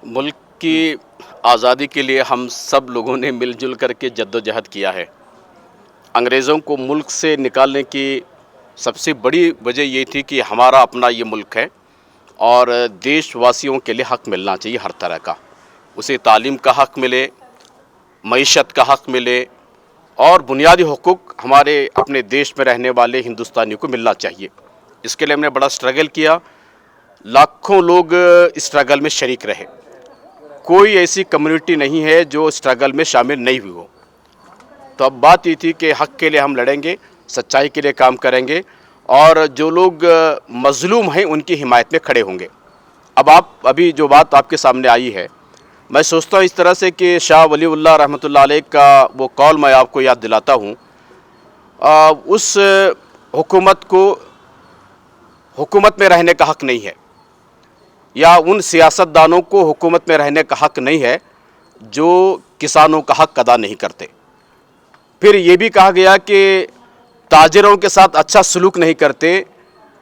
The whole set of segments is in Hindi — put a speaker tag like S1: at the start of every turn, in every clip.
S1: मुल्क की आज़ादी के लिए हम सब लोगों ने मिलजुल कर के जद्दोजहद किया है। अंग्रेज़ों को मुल्क से निकालने की सबसे बड़ी वजह ये थी कि हमारा अपना ये मुल्क है और देशवासियों के लिए हक़ मिलना चाहिए हर तरह का। उसे तालीम का हक़ मिले, मईशत का हक़ मिले और बुनियादी हुकूक हमारे अपने देश में रहने वाले हिंदुस्तानियों को मिलना चाहिए। इसके लिए हमने बड़ा स्ट्रगल किया। लाखों लोग स्ट्रगल में शरीक रहे। कोई ऐसी कम्युनिटी नहीं है जो स्ट्रगल में शामिल नहीं हुई हो। तो अब बात ये थी कि हक़ के लिए हम लड़ेंगे, सच्चाई के लिए काम करेंगे और जो लोग मज़लूम हैं उनकी हिमायत में खड़े होंगे। अब अभी जो बात आपके सामने आई है, मैं सोचता हूँ इस तरह से कि शाह वलीउल्लाह रहमतुल्लाह अलैह का वो कौल मैं आपको याद दिलाता हूँ। उस हुकूमत को हुकूमत में रहने का हक़ नहीं है या उन सियासतदानों को हुकूमत में रहने का हक़ नहीं है जो किसानों का हक़ अदा नहीं करते। फिर ये भी कहा गया कि ताजिरों के साथ अच्छा सलूक नहीं करते,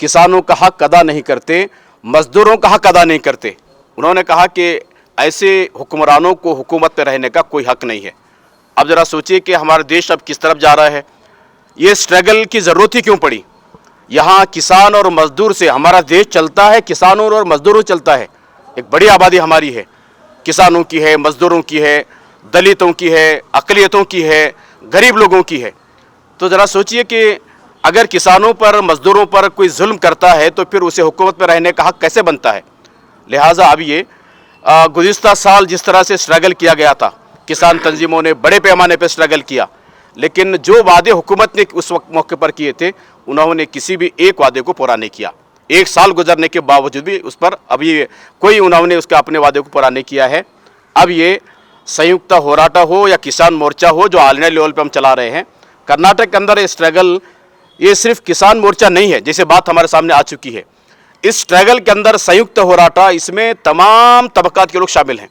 S1: किसानों का हक़ अदा नहीं करते, मज़दूरों का हक़ अदा नहीं करते। उन्होंने कहा कि ऐसे हुक्मरानों को हुकूमत में रहने का कोई हक़ नहीं है। अब ज़रा सोचिए कि हमारा देश अब किस तरफ जा रहा है। ये स्ट्रगल की ज़रूरत ही क्यों पड़ी? यहाँ किसान और मज़दूर से हमारा देश चलता है, किसानों और मज़दूरों चलता है। एक बड़ी आबादी हमारी है, किसानों की है, मज़दूरों की है, दलितों की है, अक़लियतों की है, गरीब लोगों की है। तो ज़रा सोचिए कि अगर किसानों पर, मज़दूरों पर कोई जुल्म करता है तो फिर उसे हुकूमत में रहने का हक़ कैसे बनता है? लिहाजा अब ये गुज़िश्ता साल जिस तरह से स्ट्रगल किया गया था, किसान तंजीमों ने बड़े पैमाने पर स्ट्रगल किया, लेकिन जो वादे हुकूमत ने उस वक्त मौके पर किए थे उन्होंने किसी भी एक वादे को पूरा नहीं किया। 1 साल गुजरने के बावजूद भी उस पर अभी कोई उन्होंने उसके अपने वादे को पूरा नहीं किया है। अब ये संयुक्त होराटा हो या किसान मोर्चा हो जो आलमी लेवल पे हम चला रहे हैं, कर्नाटक के अंदर ये स्ट्रगल ये सिर्फ किसान मोर्चा नहीं है जैसे बात हमारे सामने आ चुकी है। इस स्ट्रगल के अंदर संयुक्त होराटा, इसमें तमाम तबकात के लोग शामिल हैं।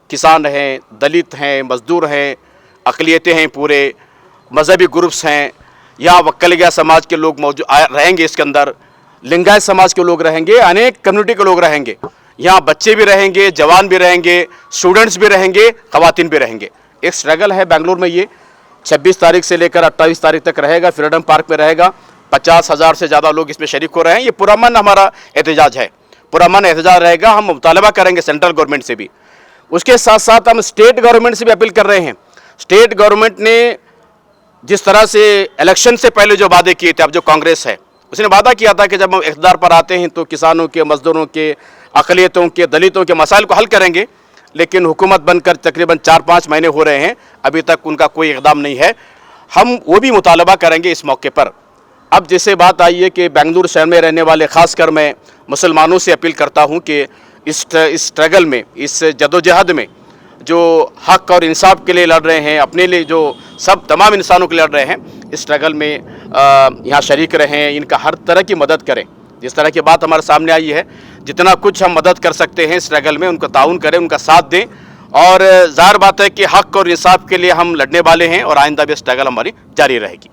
S1: किसान हैं, दलित हैं, मज़दूर हैं, अक़लियतें हैं, पूरे मजहबी ग्रुप्स हैं, यहाँ वक्कलिया समाज के लोग मौजूद रहेंगे, इसके अंदर लिंगायत समाज के लोग रहेंगे, अनेक कम्युनिटी के लोग रहेंगे। यहाँ बच्चे भी रहेंगे, जवान भी रहेंगे, स्टूडेंट्स भी रहेंगे, ख़वातीन भी रहेंगे। एक स्ट्रगल है बेंगलुरु में, ये 26 तारीख से लेकर 28 तारीख तक रहेगा, फ्रीडम पार्क में रहेगा। 50,000 से ज़्यादा लोग इसमें शरीक हो रहे हैं। ये पुरअमन हमारा एहतजाज है, पुरअमन एहतजाज रहेगा। हम मुतालबा करेंगे सेंट्रल गवर्नमेंट से भी, उसके साथ साथ हम स्टेट गवर्नमेंट से भी अपील कर रहे हैं। स्टेट गवर्नमेंट ने जिस तरह से इलेक्शन से पहले जो वादे किए थे, अब जो कांग्रेस है उसने वादा किया था कि जब हम इक़्तिदार पर आते हैं तो किसानों के, मज़दूरों के, अक़लियतों के, दलितों के मसाइल को हल करेंगे, लेकिन हुकूमत बनकर तकरीबन 4-5 महीने हो रहे हैं, अभी तक उनका कोई इक़दाम नहीं है। हम वो भी मुतालबा करेंगे इस मौके पर। अब जैसे बात आई है कि बेंगलुरु शहर में रहने वाले ख़ासकर मैं मुसलमानों से अपील करता हूँ कि इस स्ट्रगल में, इस जद्दोजहद में जो हक़ और इंसाफ के लिए लड़ रहे हैं, अपने लिए जो सब तमाम इंसानों के लिए लड़ रहे हैं, इस स्ट्रगल में यहाँ शरीक रहें, इनका हर तरह की मदद करें। जिस तरह की बात हमारे सामने आई है, जितना कुछ हम मदद कर सकते हैं स्ट्रगल में, उनका ताउन करें, उनका साथ दें। और ज़ाहिर बात है कि हक़ और इंसाफ के लिए हम लड़ने वाले हैं और आइंदा भी स्ट्रगल हमारी जारी रहेगी।